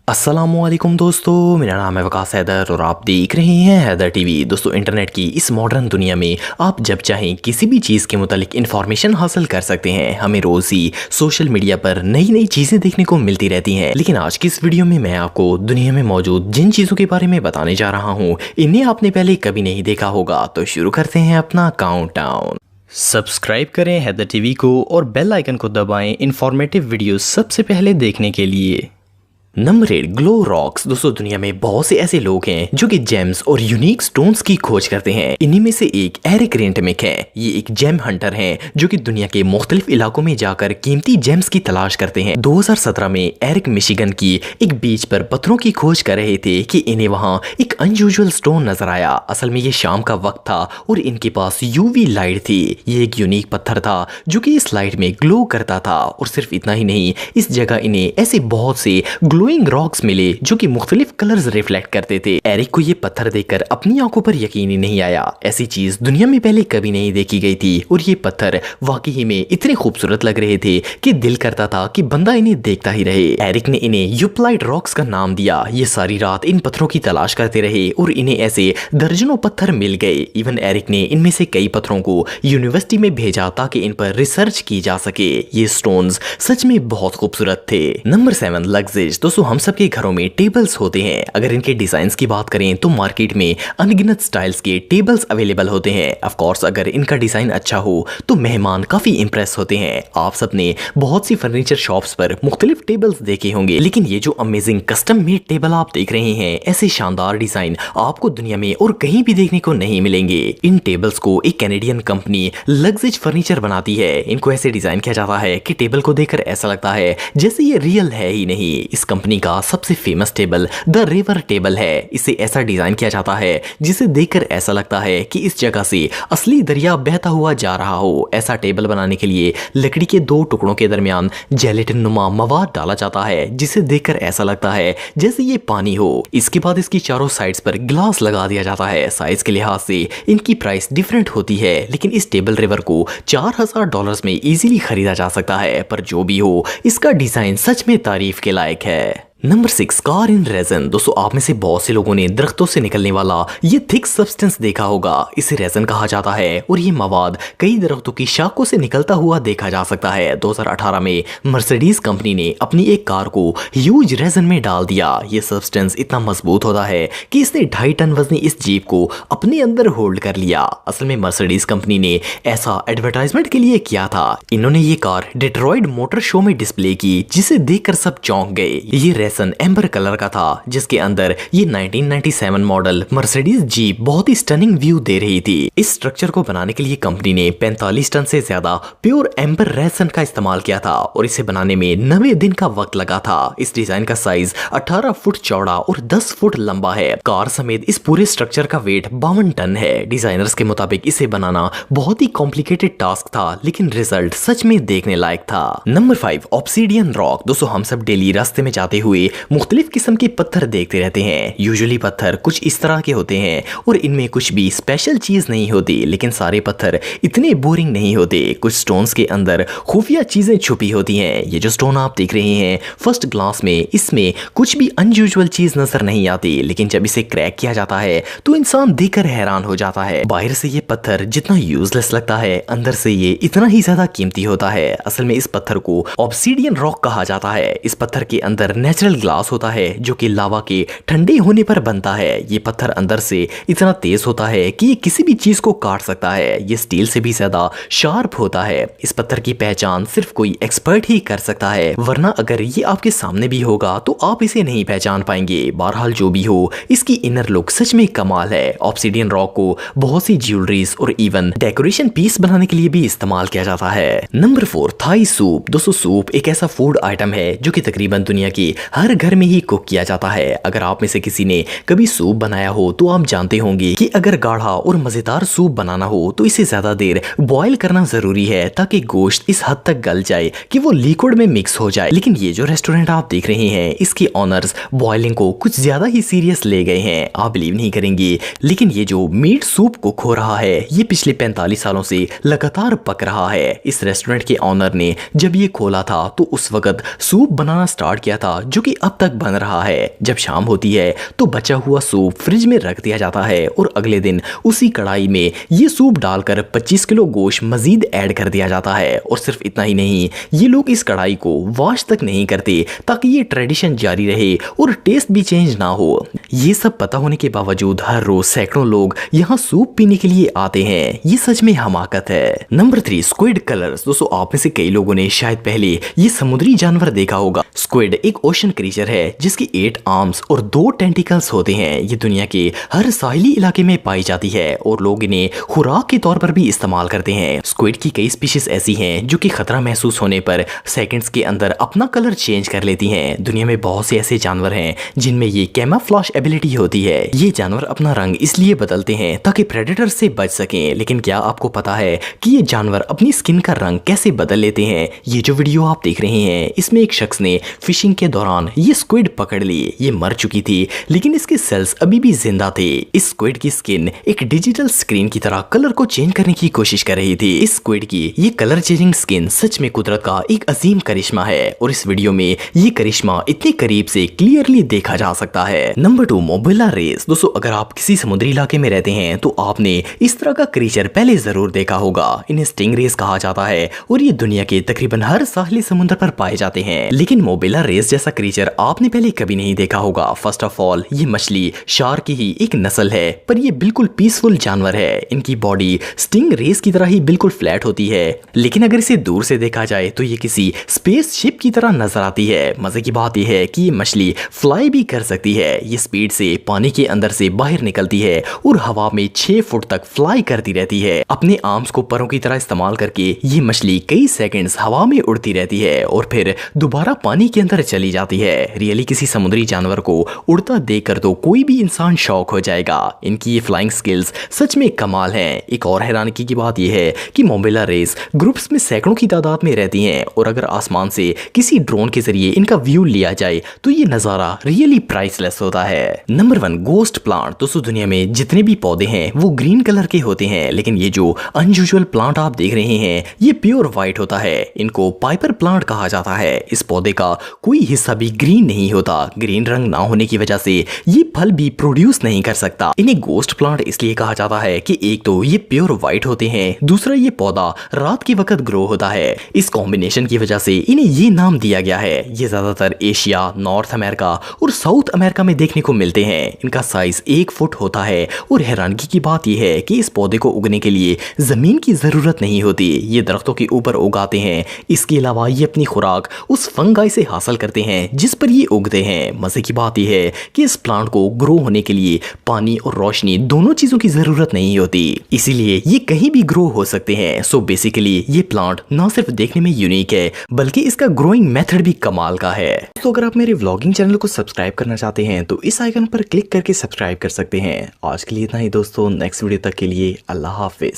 अस्सलामुअलैकुम दोस्तों, मेरा नाम है वकास हैदर और आप देख रहे हैं हैदर टीवी। दोस्तों, इंटरनेट की इस मॉडर्न दुनिया में आप जब चाहें किसी भी चीज़ के मुतालिक इन्फॉर्मेशन हासिल कर सकते हैं। हमें रोज़ ही सोशल मीडिया पर नई नई चीज़ें देखने को मिलती रहती हैं, लेकिन आज की इस वीडियो में मैं आपको दुनिया में मौजूद जिन चीज़ों के बारे में बताने जा रहा हूँ, इन्हें आपने पहले कभी नहीं देखा होगा। तो शुरू करते हैं अपना काउंटडाउन। सब्सक्राइब करें हैदर टीवी को और बेल आइकन को दबाएं इंफॉर्मेटिव वीडियो सबसे पहले देखने के लिए। Number 8, glow rocks. दोस्तों, दुनिया में बहुत से ऐसे लोग हैं जो कि जेम्स और यूनिक स्टोन्स की खोज करते हैं। इन्हीं में से एक एरिक रेंटमिक है। ये एक जेम हंटर हैं जो कि दुनिया के मुख्तलिफ इलाकों में जाकर कीमती जेम्स की तलाश करते हैं। 2017 में एरिक मिशिगन की एक बीच पर पत्थरों की खोज कर रहे थे कि इन्हें वहां एक अनयूजुअल स्टोन नजर आया। असल में ये शाम का वक्त था और इनके पास यूवी लाइट थी। ये एक यूनिक पत्थर था जो कि इस लाइट में ग्लो करता था। और सिर्फ इतना ही नहीं, इस जगह इन्हें ऐसे बहुत से ग्लोइंग रॉक्स मिले जो कि मुख्तलिफ कलर्स रिफ्लेक्ट करते थे। एरिक को ये पत्थर देखकर अपनी आंखों पर यकीन ही नहीं आया। ऐसी चीज दुनिया में पहले कभी नहीं देखी गई थी और ये पत्थर वाकई में इतने खूबसूरत लग रहे थे कि दिल करता था कि बंदा इन्हें देखता ही रहे। एरिक ने इन्हें यूप्लाइट रॉक्स का नाम दिया। ये सारी रात इन पत्थरों की तलाश करते रहे और इन्हें ऐसे दर्जनों पत्थर मिल गए। इवन एरिक ने इनमें से कई पत्थरों को यूनिवर्सिटी में भेजा ताकि इन पर रिसर्च की जा सके। ये स्टोन्स सच में बहुत खूबसूरत थे। नंबर 7, लग्जेज। दोस्तों, हम सबके घरों में टेबल्स होते हैं। अगर इनके डिजाइन्स की बात करें तो मार्केट में अनगिनत स्टाइल्स के टेबल्स अवेलेबल होते हैं। ऑफ कोर्स, अगर इनका डिजाइन अच्छा हो तो मेहमान काफी इंप्रेस होते हैं। आप सबने बहुत सी फर्नीचर शॉप्स पर मुख्तलिफ टेबल्स देखे होंगे, लेकिन ये जो अमेजिंग कस्टम मेड टेबल आप देख रहे हैं, ऐसे शानदार डिजाइन आपको दुनिया में और कहीं भी देखने को नहीं मिलेंगे। इन टेबल्स को एक कैनेडियन कंपनी लग्जेज फर्नीचर बनाती है। इनको ऐसे डिजाइन किया जाता है कि टेबल को देखकर ऐसा लगता है जैसे ये रियल है ही नहीं। इस कंपनी का सबसे famous table the river table है। इसे ऐसा डिजाइन किया जाता है जिसे देखकर ऐसा लगता है कि इस जगह से असली दरिया बहता हुआ जा रहा हो। ऐसा टेबल बनाने के लिए लकड़ी के दो टुकड़ों के दरमियान जेलेटिन नुमा मवाद डाला जाता है जिसे देखकर ऐसा लगता है जैसे ये पानी हो। इसके बाद इसकी चारों साइड्स पर ग्लास लगा दिया जाता है। साइज के लिहाज से इनकी प्राइस डिफरेंट होती है, लेकिन इस टेबल रिवर को $4000 में इजीली खरीदा जा सकता है। पर जो भी हो, इसका डिजाइन सच में तारीफ के लायक है। Number 6, car in reason. दोस्तों, आप में से बहुत से लोगों ने दरख्तों से निकलने वाला ये थिक सब्सटेंस देखा होगा। इसे रेजन कहा जाता है और ये मवाद कई दरख्तों की शाखों से निकलता हुआ देखा जा सकता है। 2018 में मर्सिडीज कंपनी ने अपनी एक कार को ह्यूज रेजन में डाल दिया। ये सब्सटेंस इतना मजबूत होता है कि इसने 2.5 टन वजनी इस जीप को अपने अंदर होल्ड कर लिया। असल में मर्सिडीज कंपनी ने ऐसा एडवर्टाइजमेंट के लिए किया था। इन्होंने ये कार डेट्रॉइट मोटर शो में डिस्प्ले की, जिसे देखकर सब चौंक गए। ये एम्बर कलर का था, जिसके अंदर ये 1997 मॉडल मर्सिडीज जीप बहुत ही स्टनिंग व्यू दे रही थी। इस स्ट्रक्चर को बनाने के लिए कंपनी ने 45 टन से ज्यादा प्योर एम्बर रेसन का इस्तेमाल किया था और इसे बनाने में 90 दिन का वक्त लगा था। इस डिजाइन का साइज 18 फुट चौड़ा और 10 फुट लंबा है। कार समेत इस पूरे स्ट्रक्चर का वेट 52 टन है। डिजाइनर्स के मुताबिक इसे बनाना बहुत ही कॉम्प्लिकेटेड टास्क था, लेकिन रिजल्ट सच में देखने लायक था। Number 5, obsidian rock. दोस्तों, हम सब डेली रास्ते में जाते हुए मुख्तलिफ किस्म के पत्थर देखते रहते हैं। यूजुअली पत्थर कुछ इस तरह के होते हैं और इनमें कुछ भी स्पेशल चीज नहीं होती, लेकिन सारे पत्थर इतने बोरिंग नहीं होते। कुछ स्टोन्स के अंदर खुफिया चीजें छुपी होती हैं। ये जो स्टोन आप देख रहे हैं फर्स्ट ग्लास में, इसमें कुछ भी अनयूजुअल चीज नजर नहीं आती, लेकिन जब इसे क्रैक किया जाता है तो इंसान देखकर हैरान हो जाता है। बाहर से ये पत्थर जितना यूजलेस लगता है, अंदर से ये इतना ही ज्यादा कीमती होता है। असल में इस पत्थर को ऑब्सीडियन रॉक कहा जाता है। इस पत्थर के अंदर नेचुरल ग्लास होता है जो कि लावा के ठंडे होने पर बनता है। ये पत्थर अंदर से इतना तेज होता है कि ये किसी भी चीज को काट सकता है। ये स्टील से भी ज्यादा शार्प होता है। इस पत्थर की पहचान सिर्फ कोई एक्सपर्ट ही कर सकता है, वरना अगर ये आपके सामने भी होगा तो आप इसे नहीं पहचान पाएंगे। बहरहाल जो भी हो, इसकी इनर लुक सच में कमाल है। ऑब्सीडियन रॉक को बहुत सी ज्वेलरीज और इवन डेकोरेशन पीस बनाने के लिए भी इस्तेमाल किया जाता है। Number 4, Thai soup. दोस्तों, सूप एक ऐसा फूड आइटम है जो कि तकरीबन दुनिया की हर घर में ही कुक किया जाता है। अगर आप में से किसी ने कभी सूप बनाया हो तो आप जानते होंगे कि अगर गाढ़ा और मजेदार सूप बनाना हो तो इसे ज्यादा देर बॉईल करना जरूरी है ताकि गोश्त इस हद तक गल जाए कि वो लिक्विड में मिक्स हो जाए। लेकिन ये जो रेस्टोरेंट आप देख रहे हैं, इसके ऑनर्स बॉइलिंग को कुछ ज्यादा ही सीरियस ले गए हैं। आप बिलीव नहीं करेंगे, लेकिन ये जो मीट सूप कुक हो रहा है, ये पिछले 45 सालों से लगातार पक रहा है। इस रेस्टोरेंट के ऑनर ने जब ये खोला था तो उस वक्त सूप बनाना स्टार्ट किया था जो कि कि अब तक बन रहा है। जब शाम होती है तो बचा हुआ सूप फ्रिज में रख दिया जाता है और अगले दिन उसी कढ़ाई में ये सूप डालकर 25 किलो गोश्त मजीद ऐड कर दिया जाता है। और सिर्फ इतना ही नहीं, ये लोग इस कढ़ाई को वॉश तक नहीं करते ताकि ये ट्रेडिशन जारी रहे और टेस्ट भी चेंज ना हो। ये सब पता होने के बावजूद हर रोज सैकड़ों लोग यहाँ सूप पीने के लिए आते हैं। ये सच में हमाकत है। Number 3, squid colours. दोस्तों, आप में से कई लोगों ने शायद पहले ये समुद्री जानवर देखा होगा। स्क्विड एक ओशन क्रीचर है जिसकी 8 आर्म्स और 2 टेंटिकल्स होते हैं। ये दुनिया के हर साहिली इलाके में पाई जाती है और लोग इन्हें खुराक के तौर पर भी इस्तेमाल करते हैं। स्क्विड की कई स्पीशीज ऐसी हैं जो कि खतरा महसूस होने पर सेकंड्स के अंदर अपना कलर चेंज कर लेती हैं। दुनिया में बहुत से ऐसे जानवर हैं जिनमें ये कैमोफ्लेज एबिलिटी होती है। ये जानवर अपना रंग इसलिए बदलते हैं ताकि प्रेडेटर से बच सकें। लेकिन क्या आपको पता है कि ये जानवर अपनी स्किन का रंग कैसे बदल लेते हैं? ये जो वीडियो आप देख रहे हैं, इसमें एक शख्स ने फिशिंग के दौरान ये स्क्विड पकड़ ली। ये मर चुकी थी लेकिन इसके सेल्स अभी भी जिंदा थे। इस स्क्विड की स्किन एक डिजिटल स्क्रीन की तरह कलर को चेंज करने की कोशिश कर रही थी। इस स्क्विड की ये कलर चेंजिंग स्किन सच में कुदरत का एक अजीम करिश्मा है और इस वीडियो में ये करिश्मा इतने करीब से क्लियरली देखा जा सकता है। नंबर 2, मोबिला रेस। दोस्तों, अगर आप किसी समुद्री इलाके में रहते हैं तो आपने इस तरह का क्रीचर पहले जरूर देखा होगा। इन्हें स्टिंग रेस कहा जाता है और ये दुनिया के तकरीबन हर साहिली समुद्र पर पाए जाते हैं। लेकिन मोबिला रेस जैसा क्रीचर आपने पहले कभी नहीं देखा होगा। फर्स्ट ऑफ ऑल, ये मछली शार्क की ही एक नस्ल है, पर ये बिल्कुल पीसफुल जानवर है। इनकी बॉडी स्टिंग रेस की तरह ही बिल्कुल फ्लैट होती है, लेकिन अगर इसे दूर से देखा जाए तो ये किसी स्पेस शिप की तरह नजर आती है। मजे की बात यह है कि ये मछली फ्लाई भी कर सकती है। ये स्पीड से पानी के अंदर से बाहर निकलती है और हवा में 6 फुट तक फ्लाई करती रहती है। अपने आर्म्स को परों की तरह इस्तेमाल करके ये मछली कई सेकंड्स हवा में उड़ती रहती है और फिर दोबारा पानी के अंदर चली जाती है। रियली किसी समुद्री जानवर को उड़ता देखकर तो कोई भी इंसान शॉक हो जाएगा। इनकी ये फ्लाइंग स्किल्स सच में कमाल हैं। एक और हैरानगी की बात यह है कि मोबिला रेस ग्रुप्स में सैकड़ों की तादाद में रहती हैं और अगर आसमान से किसी ड्रोन के जरिए इनका व्यू लिया जाए तो ये नजारा रियली प्राइसलेस होता है। Number 1, ghost plant. दोस्तों, दुनिया में जितने भी पौधे हैं वो ग्रीन कलर के होते हैं, लेकिन ये जो अनयूजुअल प्लांट आप देख रहे हैं ये प्योर व्हाइट होता है। इनको पाइपर प्लांट कहा जाता है। इस पौधे का कोई हिस्सा भी ग्रीन नहीं होता। ग्रीन रंग ना होने की वजह से ये फल भी प्रोड्यूस नहीं कर सकता। इन्हें गोस्ट प्लांट इसलिए कहा जाता है कि एक तो ये प्योर व्हाइट होते हैं, दूसरा ये पौधा रात के वक्त ग्रो होता है। इस कॉम्बिनेशन की वजह से इन्हें ये नाम दिया गया है। ये ज्यादातर एशिया, नॉर्थ अमेरिका और साउथ अमेरिका में देखने को मिलते हैं। इनका साइज 1 फुट होता है और हैरानगी की बात यह है कि इस पौधे को उगने के लिए जमीन की जरूरत नहीं होती। ये दरख्तों के ऊपर उगाते हैं। इसके अलावा ये अपनी खुराक उस फंगाई से हासिल करते हैं जिस पर ये उगते हैं। मजे की बात यह है कि इस प्लांट को ग्रो होने के लिए पानी और रोशनी दोनों चीजों की जरूरत नहीं होती, इसीलिए ये कहीं भी ग्रो हो सकते हैं। सो बेसिकली ये प्लांट ना सिर्फ देखने में यूनिक है बल्कि इसका ग्रोइंग मेथड भी कमाल का है। तो अगर आप मेरे व्लॉगिंग चैनल को सब्सक्राइब करना चाहते हैं तो इस आइकन पर क्लिक करके सब्सक्राइब कर सकते हैं। आज के लिए इतना ही दोस्तों, नेक्स्ट वीडियो तक के लिए अल्लाह हाफिज।